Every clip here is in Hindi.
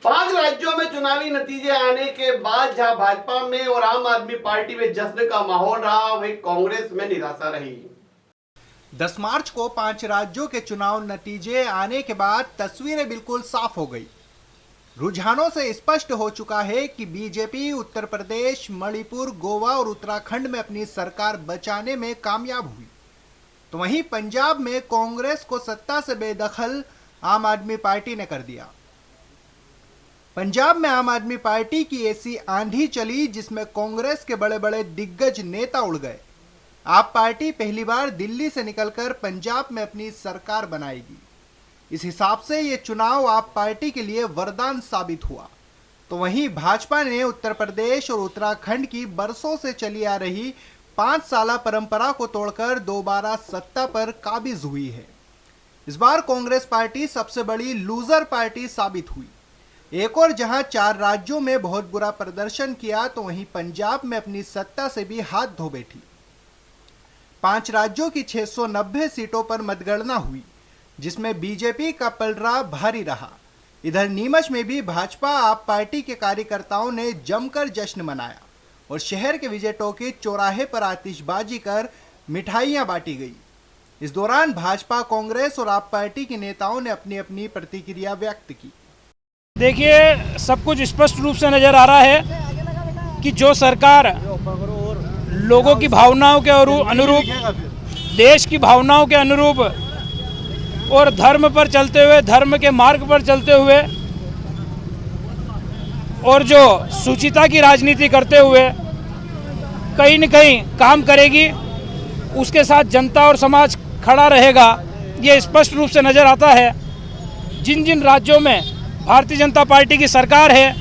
5 राज्यों में चुनावी नतीजे आने के बाद जहां भाजपा में और आम आदमी पार्टी में जश्न का माहौल रहा, वहीं कांग्रेस में निराशा रही। 10 मार्च को 5 राज्यों के चुनाव नतीजे आने के बाद तस्वीरें बिल्कुल साफ हो गई। रुझानों से स्पष्ट हो चुका है कि बीजेपी उत्तर प्रदेश, मणिपुर, गोवा और उत्तराखंड में अपनी सरकार बचाने में कामयाब हुई, तो वहीं पंजाब में कांग्रेस को सत्ता से बेदखल आम आदमी पार्टी ने कर दिया। पंजाब में आम आदमी पार्टी की ऐसी आंधी चली जिसमें कांग्रेस के बड़े बड़े दिग्गज नेता उड़ गए। आप पार्टी पहली बार दिल्ली से निकलकर पंजाब में अपनी सरकार बनाएगी। इस हिसाब से ये चुनाव आप पार्टी के लिए वरदान साबित हुआ। तो वहीं भाजपा ने उत्तर प्रदेश और उत्तराखंड की बरसों से चली आ रही 5 साला परंपरा को तोड़कर दोबारा सत्ता पर काबिज हुई है। इस बार कांग्रेस पार्टी सबसे बड़ी लूजर पार्टी साबित हुई। एक और जहां 4 राज्यों में बहुत बुरा प्रदर्शन किया, तो वहीं पंजाब में अपनी सत्ता से भी हाथ धो बैठी। 5 राज्यों की 690 सीटों पर मतगणना हुई, जिसमें बीजेपी का पलड़ा भारी रहा। इधर नीमच में भी भाजपा आप पार्टी के कार्यकर्ताओं ने जमकर जश्न मनाया और शहर के विजय टॉकीज चौराहे पर आतिशबाजी कर मिठाइयां बांटी गई। इस दौरान भाजपा, कांग्रेस और आप पार्टी के नेताओं ने अपनी अपनी प्रतिक्रिया व्यक्त की। देखिए, सब कुछ स्पष्ट रूप से नजर आ रहा है कि जो सरकार लोगों की भावनाओं के अनुरूप, देश की भावनाओं के अनुरूप और धर्म पर चलते हुए, धर्म के मार्ग पर चलते हुए और जो सुचिता की राजनीति करते हुए कहीं न कहीं काम करेगी, उसके साथ जनता और समाज खड़ा रहेगा, ये स्पष्ट रूप से नजर आता है। जिन जिन राज्यों में भारतीय जनता पार्टी की सरकार है,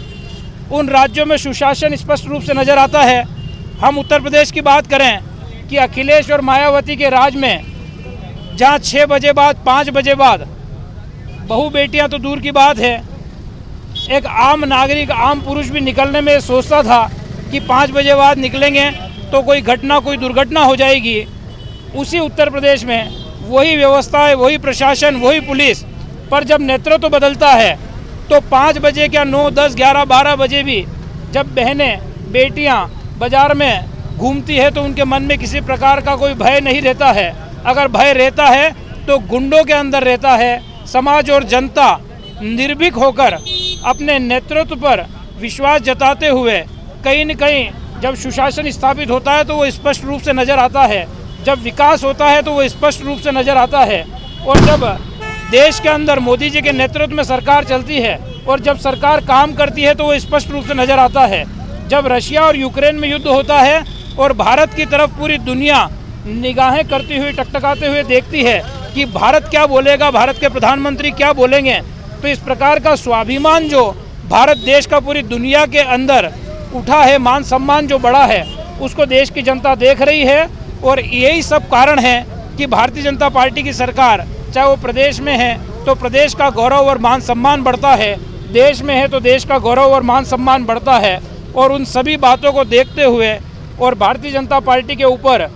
उन राज्यों में सुशासन स्पष्ट रूप से नजर आता है। हम उत्तर प्रदेश की बात करें कि अखिलेश और मायावती के राज में जहां 6 बजे बाद, 5 बजे बाद बहू बेटियां तो दूर की बात है, एक आम नागरिक, आम पुरुष भी निकलने में सोचता था कि 5 बजे बाद निकलेंगे तो कोई घटना, कोई दुर्घटना हो जाएगी। उसी उत्तर प्रदेश में वही व्यवस्था है, वही प्रशासन, वही पुलिस, पर जब नेतृत्व बदलता है तो 5 बजे क्या 9, 10, 11, 12 बजे भी जब बहनें, बेटियां बाजार में घूमती है तो उनके मन में किसी प्रकार का कोई भय नहीं रहता है। अगर भय रहता है तो गुंडों के अंदर रहता है। समाज और जनता निर्भीक होकर अपने नेतृत्व पर विश्वास जताते हुए कहीं न कहीं जब सुशासन स्थापित होता है तो वो स्पष्ट रूप से नज़र आता है, जब विकास होता है तो वो स्पष्ट रूप से नज़र आता है, और जब देश के अंदर मोदी जी के नेतृत्व में सरकार चलती है और जब सरकार काम करती है तो वो स्पष्ट रूप से नज़र आता है। जब रशिया और यूक्रेन में युद्ध होता है और भारत की तरफ पूरी दुनिया निगाहें करती हुई, टकटकाते हुए देखती है कि भारत क्या बोलेगा, भारत के प्रधानमंत्री क्या बोलेंगे, तो इस प्रकार का स्वाभिमान जो भारत देश का पूरी दुनिया के अंदर उठा है, मान सम्मान जो बढ़ा है, उसको देश की जनता देख रही है। और यही सब कारण है कि भारतीय जनता पार्टी की सरकार चाहे वो प्रदेश में है तो प्रदेश का गौरव और मान सम्मान बढ़ता है, देश में है तो देश का गौरव और मान सम्मान बढ़ता है। और उन सभी बातों को देखते हुए और भारतीय जनता पार्टी के ऊपर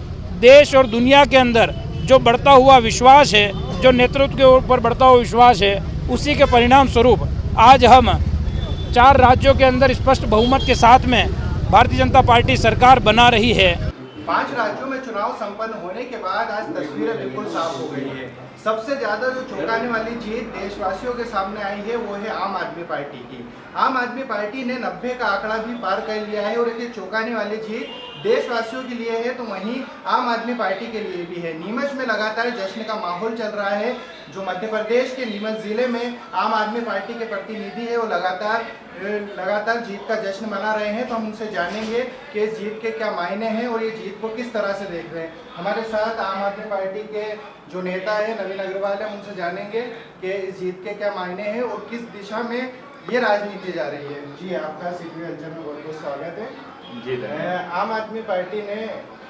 देश और दुनिया के अंदर जो बढ़ता हुआ विश्वास है, जो नेतृत्व के ऊपर बढ़ता हुआ विश्वास है, उसी के परिणाम स्वरूप आज हम 4 राज्यों के अंदर स्पष्ट बहुमत के साथ में भारतीय जनता पार्टी सरकार बना रही है। 5 राज्यों में चुनाव संपन्न होने के बाद आज तस्वीरें बिल्कुल साफ हो गई है। सबसे ज्यादा जो चौंकाने वाली जीत देशवासियों के सामने आई है वो है आम आदमी पार्टी की। आम आदमी पार्टी ने 90 का आंकड़ा भी पार कर लिया है और ये चौंकाने वाली जीत देशवासियों के लिए है तो वहीं आम आदमी पार्टी के लिए भी है। नीमच में लगातार जश्न का माहौल चल रहा है। जो मध्य प्रदेश के नीमच जिले में आम आदमी पार्टी के प्रतिनिधि है वो लगातार जीत का जश्न मना रहे हैं। तो हम उनसे जानेंगे कि इस जीत के क्या मायने हैं और ये जीत को किस तरह से देख रहे हैं। हमारे साथ आम आदमी पार्टी के जो नेता है नवीन अग्रवाल है, उनसे जानेंगे कि इस जीत के क्या मायने हैं और किस दिशा में ये राजनीति जा रही है। जी, आपका सीधी अंचल में बहुत बहुत स्वागत है। जी, आम आदमी पार्टी ने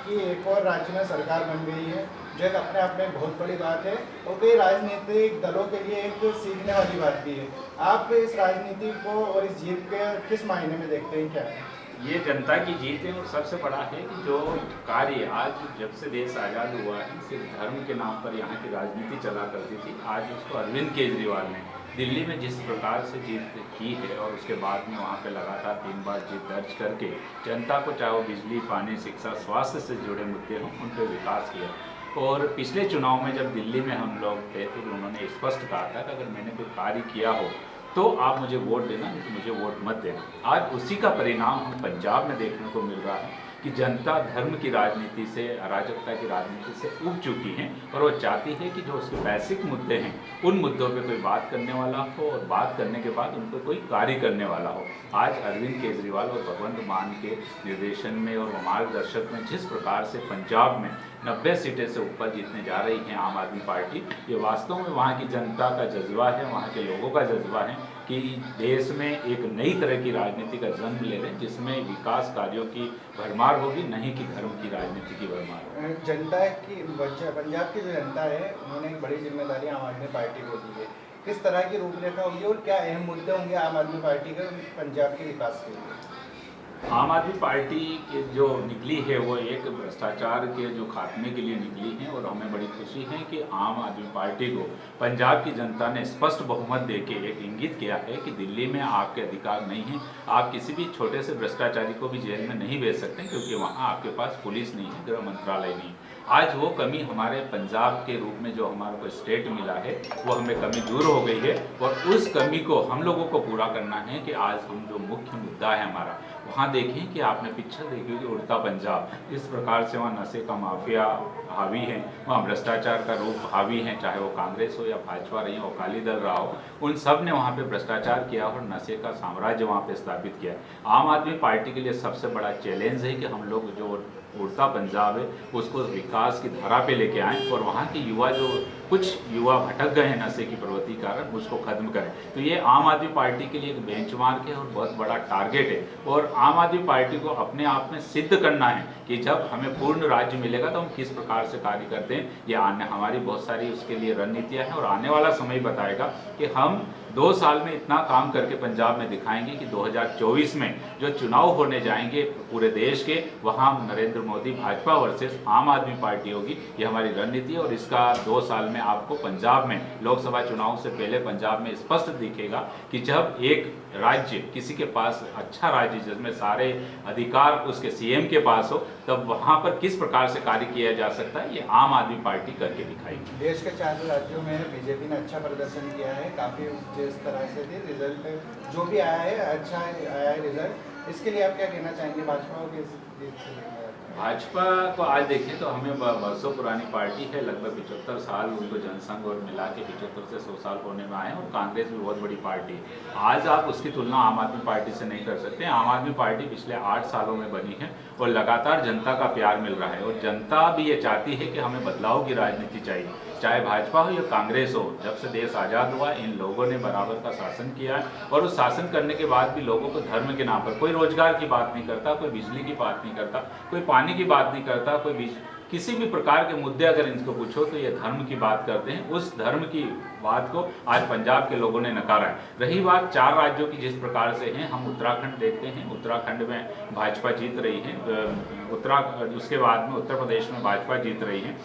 की एक और राज्य में सरकार बन गई है, जो एक अपने आप में बहुत बड़ी बात है और कई राजनीतिक दलों के लिए एक सीखने वाली बात भी है। आप इस राजनीति को और इस जीत के किस मायने में देखते हैं? क्या ये जनता की जीत है और सबसे बड़ा है कि जो कार्य आज जब से देश आज़ाद हुआ है, सिर्फ धर्म के नाम पर यहाँ की राजनीति चला करती थी, आज उसको अरविंद केजरीवाल ने दिल्ली में जिस प्रकार से जीत की है और उसके बाद में वहाँ पे लगातार 3 बार जीत दर्ज करके जनता को चाहे वो बिजली, पानी, शिक्षा, स्वास्थ्य से जुड़े मुद्दे हों उन पर विकास किया। और पिछले चुनाव में जब दिल्ली में हम लोग थे तो उन्होंने स्पष्ट कहा था कि अगर मैंने कोई कार्य किया हो तो आप मुझे वोट देना, नहीं तो मुझे वोट मत देना। आज उसी का परिणाम हम पंजाब में देखने को मिल रहा है कि जनता धर्म की राजनीति से, अराजकता की राजनीति से उब चुकी है और वो चाहती है कि जो उसके बेसिक मुद्दे हैं उन मुद्दों पे कोई बात करने वाला हो और बात करने के बाद उनको कोई कार्य करने वाला हो। आज अरविंद केजरीवाल और भगवंत मान के निर्देशन में और मार्गदर्शक में जिस प्रकार से पंजाब में 90 सीटें से ऊपर जीतने जा रही है आम आदमी पार्टी, ये वास्तव में वहाँ की जनता का जज्बा है, वहाँ के लोगों का जज्बा है कि देश में एक नई तरह की राजनीति का जन्म ले रहे हैं जिसमें विकास कार्यों की भरमार होगी, नहीं कि धर्म की राजनीति की भरमार। जनता की, पंजाब की जो जनता है उन्होंने एक बड़ी जिम्मेदारी आम आदमी पार्टी को दी है। किस तरह की रूपरेखा होगी और क्या अहम मुद्दे होंगे आम आदमी पार्टी के पंजाब के विकास के लिए? आम आदमी पार्टी के जो निकली है वो एक भ्रष्टाचार के जो खात्मे के लिए निकली है और हमें बड़ी खुशी है कि आम आदमी पार्टी को पंजाब की जनता ने स्पष्ट बहुमत देके एक इंगित किया है कि दिल्ली में आपके अधिकार नहीं है, आप किसी भी छोटे से भ्रष्टाचारी को भी जेल में नहीं भेज सकते क्योंकि वहाँ आपके पास पुलिस नहीं है, गृह मंत्रालय नहीं। आज वो कमी हमारे पंजाब के रूप में जो हमारे को स्टेट मिला है वो हमें कमी दूर हो गई है और उस कमी को हम लोगों को पूरा करना है कि आज हम जो मुख्य मुद्दा है हमारा, वहाँ देखें कि आपने पिक्चर देखी होगी उड़ता पंजाब, इस प्रकार से वहाँ नशे का माफिया हावी है, वहाँ भ्रष्टाचार का रूप हावी है, चाहे वो कांग्रेस हो या भाजपा रही हो, अकाली दल रहा हो, उन सब ने वहाँ पे भ्रष्टाचार किया और नशे का साम्राज्य वहाँ पे स्थापित किया। आम आदमी पार्टी के लिए सबसे बड़ा चैलेंज है कि हम लोग जो उड़ता पंजाब है उसको विकास की धारा पे लेके आएँ और वहाँ के युवा जो कुछ युवा भटक गए हैं नशे की प्रवृत्ति कारण उसको खत्म करें। तो ये आम आदमी पार्टी के लिए एक बेंचमार्क है और बहुत बड़ा टारगेट है और आम आदमी पार्टी को अपने आप में सिद्ध करना है कि जब हमें पूर्ण राज्य मिलेगा तो हम किस प्रकार से कार्य करते हैं। ये आने हमारी बहुत सारी उसके लिए रणनीतियाँ हैं और आने वाला समय बताएगा कि हम 2 साल में इतना काम करके पंजाब में दिखाएंगे कि 2024 में जो चुनाव होने जाएंगे पूरे देश के, वहाँ नरेंद्र मोदी भाजपा वर्सेस आम आदमी पार्टी होगी। ये हमारी रणनीति है और इसका 2 साल में आपको पंजाब में लोकसभा चुनाव से पहले पंजाब में स्पष्ट दिखेगा कि जब एक राज्य किसी के पास अच्छा राज्य जिसमें सारे अधिकार उसके सीएम के पास हो तब वहाँ पर किस प्रकार से कार्य किया जा सकता है, ये आम आदमी पार्टी करके दिखाएगी। देश के 4 राज्यों में बीजेपी ने अच्छा प्रदर्शन किया है, काफ़ी जिस तरह से भी रिजल्ट जो भी आया है अच्छा आया है रिजल्ट, इसके लिए आप क्या कहना चाहेंगे भाजपा को? भाजपा को आज देखें तो हमें बरसों पुरानी पार्टी है, लगभग 75 साल उनको जनसंघ और मिला के 75 से 100 साल होने में आए और कांग्रेस भी बहुत बड़ी पार्टी है। आज आप उसकी तुलना आम आदमी पार्टी से नहीं कर सकते। आम आदमी पार्टी पिछले 8 सालों में बनी है और लगातार जनता का प्यार मिल रहा है और जनता भी ये चाहती है कि हमें बदलाव की राजनीति चाहिए, चाहे भाजपा हो या कांग्रेस हो। जब से देश आज़ाद हुआ इन लोगों ने बराबर का शासन किया है और उस शासन करने के बाद भी लोगों को धर्म के नाम पर कोई रोजगार की बात नहीं करता, कोई बिजली की बात नहीं करता, कोई पानी की बात नहीं करता, कोई किसी भी प्रकार के मुद्दे अगर इनको पूछो तो ये धर्म की बात करते हैं। उस धर्म की बात को आज पंजाब के लोगों ने नकारा है। रही बात 4 राज्यों की जिस प्रकार से हैं, हम उत्तराखंड देखते हैं, उत्तराखंड में भाजपा जीत रही है, उसके बाद में उत्तर प्रदेश में भाजपा जीत रही है।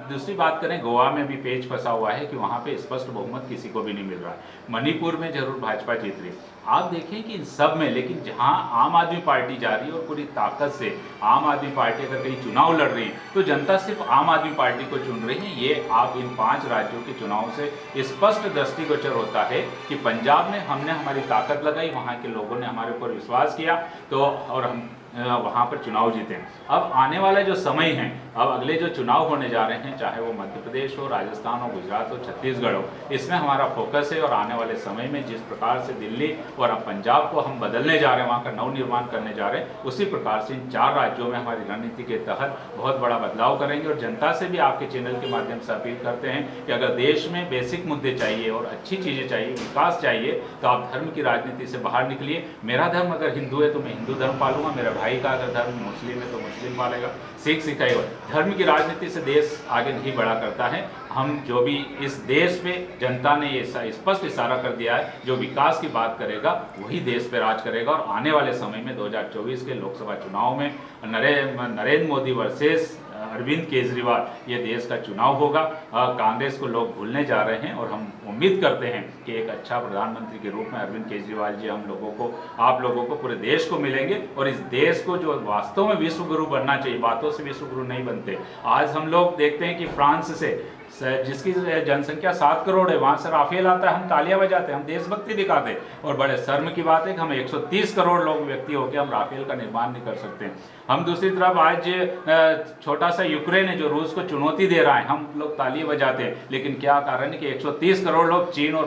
दूसरी बात करें, गोवा में भी पेच फंसा हुआ है कि वहाँ पे स्पष्ट बहुमत किसी को भी नहीं मिल रहा है। मणिपुर में जरूर भाजपा जीत रही है। आप देखें कि इन सब में लेकिन जहाँ आम आदमी पार्टी जा रही है और पूरी ताकत से आम आदमी पार्टी अगर कहीं चुनाव लड़ रही है तो जनता सिर्फ आम आदमी पार्टी को चुन रही है। ये आप इन 5 राज्यों के चुनाव से स्पष्ट दृष्टिगोचर होता है कि पंजाब में हमने हमारी ताकत लगाई, वहाँ के लोगों ने हमारे ऊपर विश्वास किया तो और हम वहाँ पर चुनाव जीते। अब आने वाला जो समय है, अब अगले जो चुनाव होने जा रहे हैं, चाहे वो मध्य प्रदेश हो, राजस्थान हो, गुजरात हो, छत्तीसगढ़ हो, इसमें हमारा फोकस है और आने वाले समय में जिस प्रकार से दिल्ली और अब पंजाब को हम बदलने जा रहे हैं, वहाँ का नवनिर्माण करने जा रहे हैं, उसी प्रकार से इन 4 राज्यों में हमारी रणनीति के तहत बहुत बड़ा बदलाव करेंगे। और जनता से भी आपके चैनल के माध्यम से अपील करते हैं कि अगर देश में बेसिक मुद्दे चाहिए और अच्छी चीज़ें चाहिए, विकास चाहिए, तो आप धर्म की राजनीति से बाहर निकलिए। मेरा धर्म अगर हिंदू है तो मैं हिंदू धर्म पालूंगा, मेरा भाई का अगर धर्म मुस्लिम है तो मुस्लिम पालेगा, सिख सिखाई हो। धर्म की राजनीति से देश आगे नहीं बढ़ा करता है। हम जो भी इस देश पे जनता ने ये स्पष्ट इशारा कर दिया है, जो विकास की बात करेगा वही देश पे राज करेगा। और आने वाले समय में 2024 के लोकसभा चुनाव में नरेंद्र मोदी वर्सेस अरविंद केजरीवाल, ये देश का चुनाव होगा। कांग्रेस को लोग भूलने जा रहे हैं और हम उम्मीद करते हैं कि एक अच्छा प्रधानमंत्री के रूप में अरविंद केजरीवाल जी हम लोगों को, आप लोगों को, पूरे देश को मिलेंगे और इस देश को जो वास्तव में विश्व गुरु बनना चाहिए, बातों से विश्व गुरु नहीं बनते। आज हम लोग देखते हैं कि फ्रांस से जिसकी जनसंख्या 7 करोड़ है, वहाँ से राफेल आता है, हम तालियां बजाते हैं, हम देशभक्ति दिखाते हैं और बड़े शर्म की बात है कि हम 130 करोड़ लोग व्यक्ति होकर हम राफेल का निर्माण नहीं कर सकते। हम दूसरी तरफ आज छोटा सा यूक्रेन है जो रूस को चुनौती दे रहा है, हम लोग तालियां बजाते हैं, लेकिन क्या कारण है कि 130 करोड़ लोग चीन और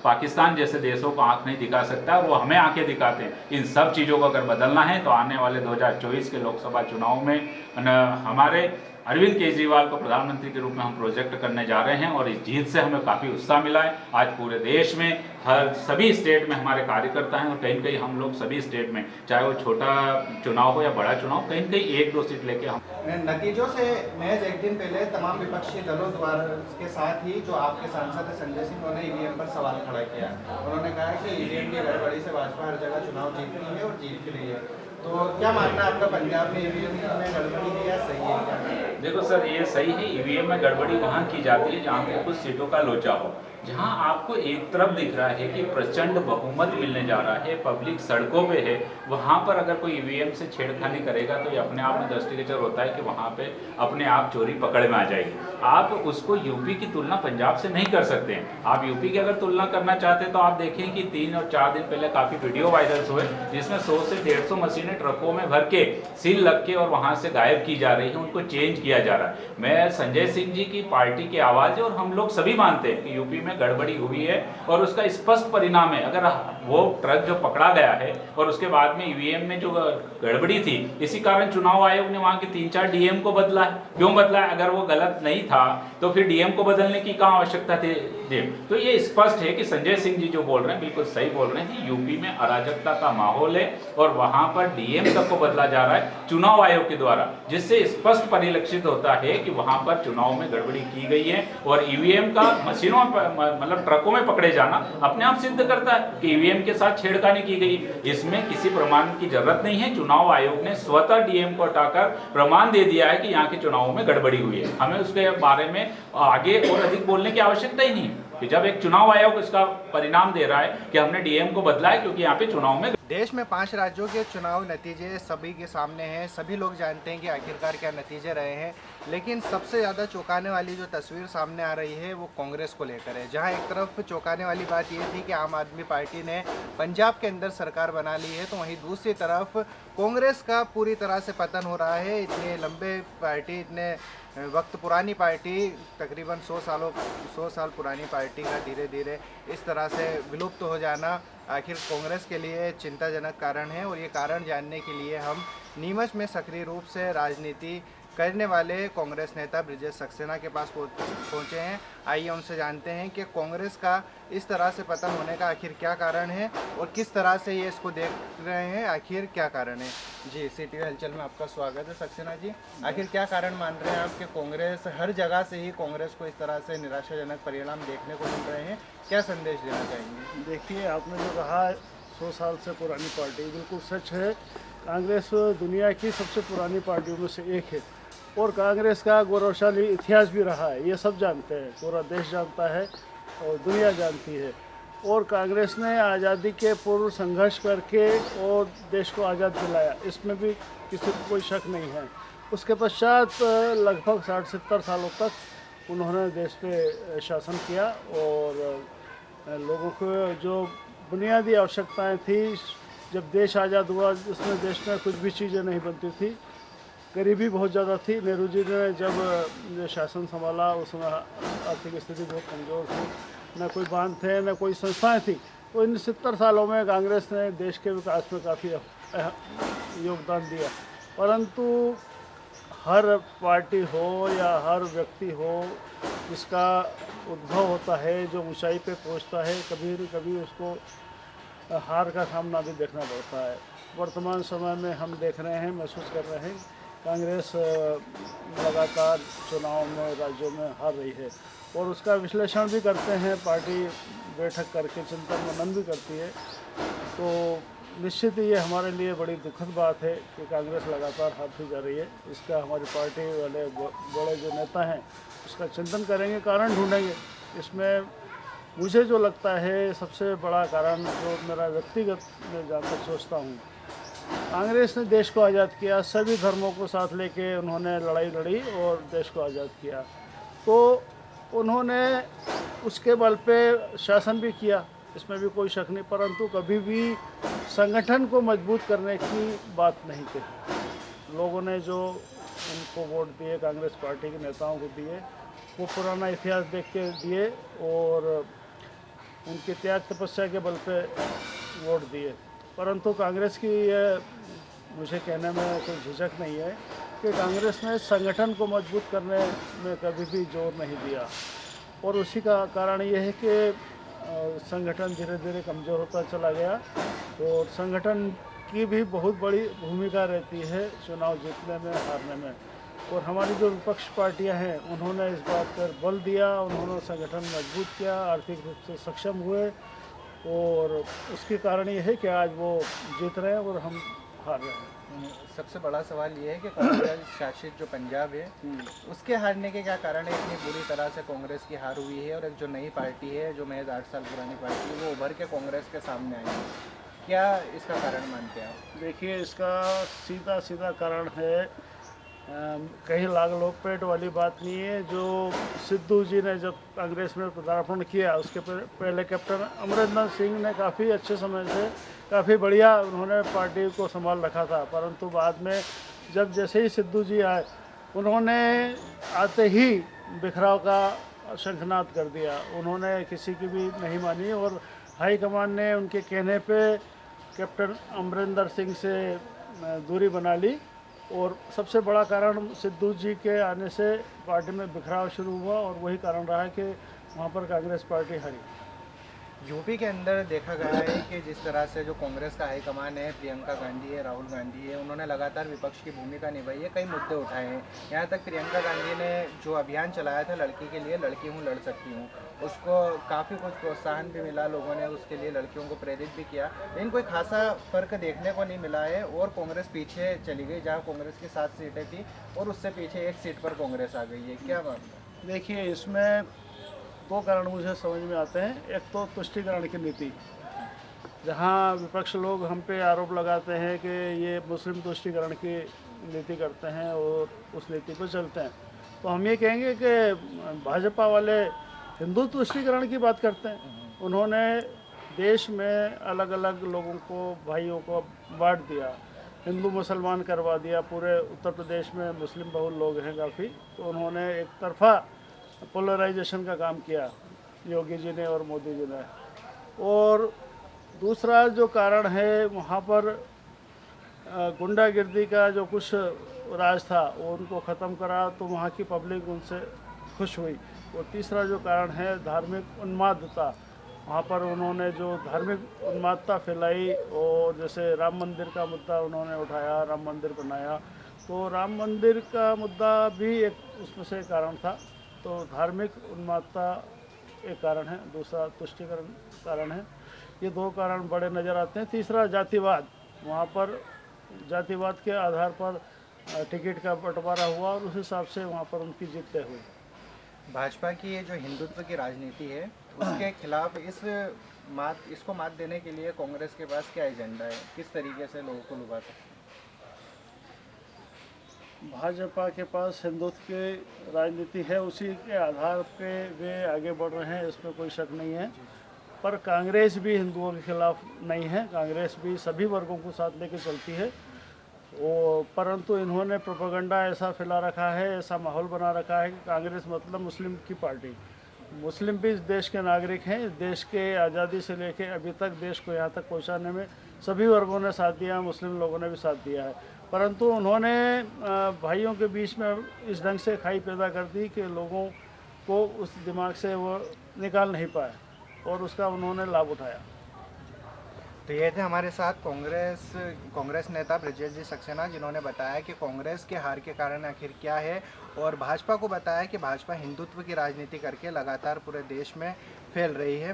पाकिस्तान जैसे देशों को आंख नहीं दिखा सकता, वो हमें आंखें दिखाते हैं। इन सब चीज़ों को अगर बदलना है तो आने वाले 2024 के लोकसभा चुनाव में हमारे अरविंद केजरीवाल को प्रधानमंत्री के रूप में हम प्रोजेक्ट करने जा रहे हैं और इस जीत से हमें काफ़ी उत्साह मिला है। आज पूरे देश में हर सभी स्टेट में हमारे कार्यकर्ता हैं और कहीं कहीं हम लोग सभी स्टेट में, चाहे वो छोटा चुनाव हो या बड़ा चुनाव, कहीं कहीं 1-2 सीट लेके हम नतीजों से महज एक दिन पहले तमाम विपक्षी दलों द्वारा के साथ ही जो आपके सांसद है संजय सिंह, उन्होंने ईवीएम पर सवाल खड़ा किया। उन्होंने कहा कि ईवीएम की गड़बड़ी से भाजपा हर जगह चुनाव जीतती है और जीत भी रही है। तो क्या मानना आपका, पंजाब में ईवीएम में गड़बड़ी है या सही है क्या? देखो सर, ये सही है, ईवीएम में गड़बड़ी वहाँ की जाती है जहाँ पे कुछ सीटों का लोचा हो। जहाँ आपको एक तरफ दिख रहा है कि प्रचंड बहुमत मिलने जा रहा है, पब्लिक सड़कों पे है, वहाँ पर अगर कोई ईवीएम से छेड़खानी करेगा तो ये अपने आप में दृष्टिगोचर होता है कि वहाँ पे अपने आप चोरी पकड़ में आ जाएगी। आप उसको यूपी की तुलना पंजाब से नहीं कर सकते हैं। आप यूपी की अगर तुलना करना चाहते हैं तो आप देखें कि 3 और 4 दिन पहले काफ़ी वीडियो वायरल हुए जिसमें 100 से 150 मशीनें ट्रकों में भर के सील लग के और वहाँ से गायब की जा रही है, उनको चेंज किया जा रहा है। मैं संजय सिंह जी की पार्टी की आवाज़ है और हम लोग सभी मानते हैं कि यूपी में गड़बड़ी हुई है और उसका स्पष्ट परिणाम है। अगर वो ट्रक जो पकड़ा गया है और उसके बाद में ईवीएम में जो गड़बड़ी थी, इसी कारण चुनाव आयोग ने वहां के 3-4 डीएम को बदला है। क्यों बदला है? अगर वो गलत नहीं था तो फिर डीएम को बदलने की कहाँ आवश्यकता थी? तो ये स्पष्ट है कि संजय सिंह जी जो बोल रहे हैं बिल्कुल सही बोल रहे हैं। यूपी में अराजकता का माहौल है और वहां पर डीएम तक को बदला जा रहा है चुनाव आयोग के द्वारा, जिससे स्पष्ट परिलक्षित होता है कि वहां पर चुनाव में गड़बड़ी की गई है। और ईवीएम का मशीनों मतलब ट्रकों में पकड़े जाना अपने आप सिद्ध करता है कि ईवीएम के साथ छेड़खानी की गई। इसमें किसी प्रमाण की जरूरत नहीं है। चुनाव आयोग ने स्वतः डीएम को हटाकर प्रमाण दे दिया है कि यहाँ के चुनावों में गड़बड़ी हुई है। हमें उसके बारे में आगे और अधिक बोलने की आवश्यकता ही नहीं कि जब एक चुनाव आयोग इसका परिणाम दे रहा है कि हमने डीएम को बदला है क्योंकि यहाँ पे चुनाव में। देश में 5 राज्यों के चुनाव नतीजे सभी के सामने हैं, सभी लोग जानते हैं कि आखिरकार क्या नतीजे रहे हैं, लेकिन सबसे ज़्यादा चौंकाने वाली जो तस्वीर सामने आ रही है वो कांग्रेस को लेकर है। जहां एक तरफ चौंकाने वाली बात ये थी कि आम आदमी पार्टी ने पंजाब के अंदर सरकार बना ली है, तो वहीं दूसरी तरफ कांग्रेस का पूरी तरह से पतन हो रहा है। इतने लंबे पार्टी, इतने वक्त पुरानी पार्टी, तकरीबन 100 साल पुरानी पार्टी का धीरे धीरे इस तरह से विलुप्त हो जाना आखिर कांग्रेस के लिए चिंताजनक कारण है। और ये कारण जानने के लिए हम नीमच में सक्रिय रूप से राजनीति करने वाले कांग्रेस नेता ब्रिजेश सक्सेना के पास पहुंचे हैं। आइए उनसे जानते हैं कि कांग्रेस का इस तरह से पतन होने का आखिर क्या कारण है और किस तरह से ये इसको देख रहे हैं, आखिर क्या कारण है। जी, सिटी हलचल में आपका स्वागत है सक्सेना जी। आखिर क्या कारण मान रहे हैं आप कि कांग्रेस, हर जगह से ही कांग्रेस को इस तरह से निराशाजनक परिणाम देखने को मिल रहे हैं, क्या संदेश देना चाहेंगे? देखिए, आपने जो कहा 100 साल से पुरानी पार्टी, बिल्कुल सच है। कांग्रेस दुनिया की सबसे पुरानी पार्टियों में से एक है और कांग्रेस का गौरवशाली इतिहास भी रहा है, ये सब जानते हैं, पूरा देश जानता है और दुनिया जानती है। और कांग्रेस ने आज़ादी के पूर्व संघर्ष करके और देश को आज़ाद दिलाया, इसमें भी किसी को कोई शक नहीं है। उसके पश्चात लगभग 60-70 सालों तक उन्होंने देश पे शासन किया और लोगों को जो बुनियादी आवश्यकताएं थी, जब देश आज़ाद हुआ, जिसमें देश में कुछ भी चीज़ें नहीं बनती थी, गरीबी बहुत ज़्यादा थी। नेहरू जी ने जब शासन संभाला उसमें आर्थिक स्थिति बहुत कमज़ोर थी, न कोई बांध थे न कोई संस्थाएं थी। तो इन 70 सालों में कांग्रेस ने देश के विकास में काफ़ी योगदान दिया। परंतु हर पार्टी हो या हर व्यक्ति हो जिसका उद्भव होता है, जो ऊंचाई पे पहुंचता है, कभी न कभी उसको हार का सामना भी देखना पड़ता है। वर्तमान समय में हम देख रहे हैं, महसूस कर रहे हैं, कांग्रेस लगातार चुनाव में राज्यों में हार रही है और उसका विश्लेषण भी करते हैं, पार्टी बैठक करके चिंतन मनन भी करती है। तो निश्चित ही ये हमारे लिए बड़ी दुखद बात है कि कांग्रेस लगातार हारती जा रही है। इसका हमारी पार्टी वाले बड़े जो नेता हैं उसका चिंतन करेंगे, कारण ढूंढेंगे। इसमें मुझे जो लगता है सबसे बड़ा कारण, जो मेरा व्यक्तिगत मैं जहाँ तक सोचता हूँ, कांग्रेस ने देश को आज़ाद किया, सभी धर्मों को साथ लेके उन्होंने लड़ाई लड़ी और देश को आज़ाद किया। तो उन्होंने उसके बल पे शासन भी किया, इसमें भी कोई शक नहीं, परंतु कभी भी संगठन को मजबूत करने की बात नहीं कही। लोगों ने जो उनको वोट दिए, कांग्रेस पार्टी के नेताओं को दिए, वो पुराना इतिहास देख के दिए और उनकी त्याग तपस्या के बल पे वोट दिए। परंतु कांग्रेस की ये मुझे कहने में कोई झिझक नहीं है कि कांग्रेस ने संगठन को मजबूत करने में कभी भी जोर नहीं दिया और उसी का कारण ये है कि संगठन धीरे धीरे कमज़ोर होता चला गया और संगठन की भी बहुत बड़ी भूमिका रहती है चुनाव जीतने में, हारने में। और हमारी जो विपक्ष पार्टियां हैं उन्होंने इस बात पर बल दिया, उन्होंने संगठन मजबूत किया, आर्थिक रूप से सक्षम हुए और उसके कारण ये है कि आज वो जीत रहे हैं और हम हार रहे हैं। सबसे बड़ा सवाल ये है कि कांग्रेस शासित जो पंजाब है उसके हारने के क्या कारण है? इतनी बुरी तरह से कांग्रेस की हार हुई है और एक जो नई पार्टी है जो महज 8 साल पुरानी पार्टी है वो उभर के कांग्रेस के सामने आई है। क्या इसका कारण मानते हैं आप? देखिए, इसका सीधा सीधा कारण है, कहीं लाग लोग पेट वाली बात नहीं है। जो सिद्धू जी ने जब कांग्रेस में पदार्पण किया उसके पहले कैप्टन अमरिंदर सिंह ने काफ़ी अच्छे समय से काफ़ी बढ़िया उन्होंने पार्टी को संभाल रखा था, परंतु बाद में जब जैसे ही सिद्धू जी आए उन्होंने आते ही बिखराव का शंखनाद कर दिया। उन्होंने किसी की भी नहीं मानी और हाईकमान ने उनके कहने पे कैप्टन अमरिंदर सिंह से दूरी बना ली और सबसे बड़ा कारण सिद्धू जी के आने से पार्टी में बिखराव शुरू हुआ और वही कारण रहा है कि वहाँ पर कांग्रेस पार्टी हारी। यूपी के अंदर देखा गया है कि जिस तरह से जो कांग्रेस का हाईकमान है, प्रियंका गांधी है, राहुल गांधी है, उन्होंने लगातार विपक्ष की भूमिका निभाई है, कई मुद्दे उठाए हैं। यहाँ तक प्रियंका गांधी ने जो अभियान चलाया था लड़की के लिए, लड़की हूँ लड़ सकती हूँ, उसको काफ़ी कुछ प्रोत्साहन भी मिला, लोगों ने उसके लिए लड़कियों को प्रेरित भी किया, लेकिन कोई खासा फर्क देखने को नहीं मिला है और कांग्रेस पीछे चली गई। जहाँ कांग्रेस की 7 सीटें थी और उससे पीछे 1 सीट पर कांग्रेस आ गई है, क्या मामला? देखिए, इसमें 2 कारण मुझे समझ में आते हैं। एक तो तुष्टिकरण की नीति, जहां विपक्ष लोग हम पे आरोप लगाते हैं कि ये मुस्लिम तुष्टिकरण की नीति करते हैं और उस नीति पर चलते हैं, तो हम ये कहेंगे कि भाजपा वाले हिंदू तुष्टिकरण की बात करते हैं। उन्होंने देश में अलग अलग लोगों को, भाइयों को बांट दिया, हिंदू मुसलमान करवा दिया। पूरे उत्तर प्रदेश में मुस्लिम बहुल लोग हैं काफ़ी, तो उन्होंने एक तरफा पोलराइजेशन का काम किया योगी जी ने और मोदी जी ने। और दूसरा जो कारण है, वहाँ पर गुंडागिर्दी का जो कुछ राज था वो उनको ख़त्म करा, तो वहाँ की पब्लिक उनसे खुश हुई। और तीसरा जो कारण है, धार्मिक उन्मादता, वहाँ पर उन्होंने जो धार्मिक उन्मादता फैलाई और जैसे राम मंदिर का मुद्दा उन्होंने उठाया, राम मंदिर बनाया, तो राम मंदिर का मुद्दा भी एक उसमें से कारण था। तो धार्मिक उन्मादता एक कारण है, दूसरा तुष्टिकरण कारण है। ये 2 कारण बड़े नज़र आते हैं। तीसरा जातिवाद, वहाँ पर जातिवाद के आधार पर टिकट का बंटवारा हुआ और उस हिसाब से वहाँ पर उनकी जीत तय हुई। भाजपा की ये जो हिंदुत्व की राजनीति है उसके खिलाफ इसको मात देने के लिए कांग्रेस के पास क्या एजेंडा है? किस तरीके से लोगों को लुभा सकते? भाजपा के पास हिंदुत्व की राजनीति है, उसी के आधार पे वे आगे बढ़ रहे हैं, इसमें कोई शक नहीं है। पर कांग्रेस भी हिंदुओं के खिलाफ नहीं है, कांग्रेस भी सभी वर्गों को साथ लेकर चलती है। और परंतु इन्होंने प्रोपेगेंडा ऐसा फैला रखा है, ऐसा माहौल बना रखा है कि कांग्रेस मतलब मुस्लिम की पार्टी। मुस्लिम भी इस देश के नागरिक हैं। इस देश के आज़ादी से लेकर अभी तक देश को यहाँ तक पहुँचाने में सभी वर्गों ने साथ दिया, मुस्लिम लोगों ने भी साथ दिया है। परंतु उन्होंने भाइयों के बीच में इस ढंग से खाई पैदा कर दी कि लोगों को उस दिमाग से वो निकाल नहीं पाए और उसका उन्होंने लाभ उठाया। तो ये थे हमारे साथ कांग्रेस नेता ब्रजेश जी सक्सेना, जिन्होंने बताया कि कांग्रेस के हार के कारण आखिर क्या है और भाजपा को बताया कि भाजपा हिंदुत्व की राजनीति करके लगातार पूरे देश में फैल रही है।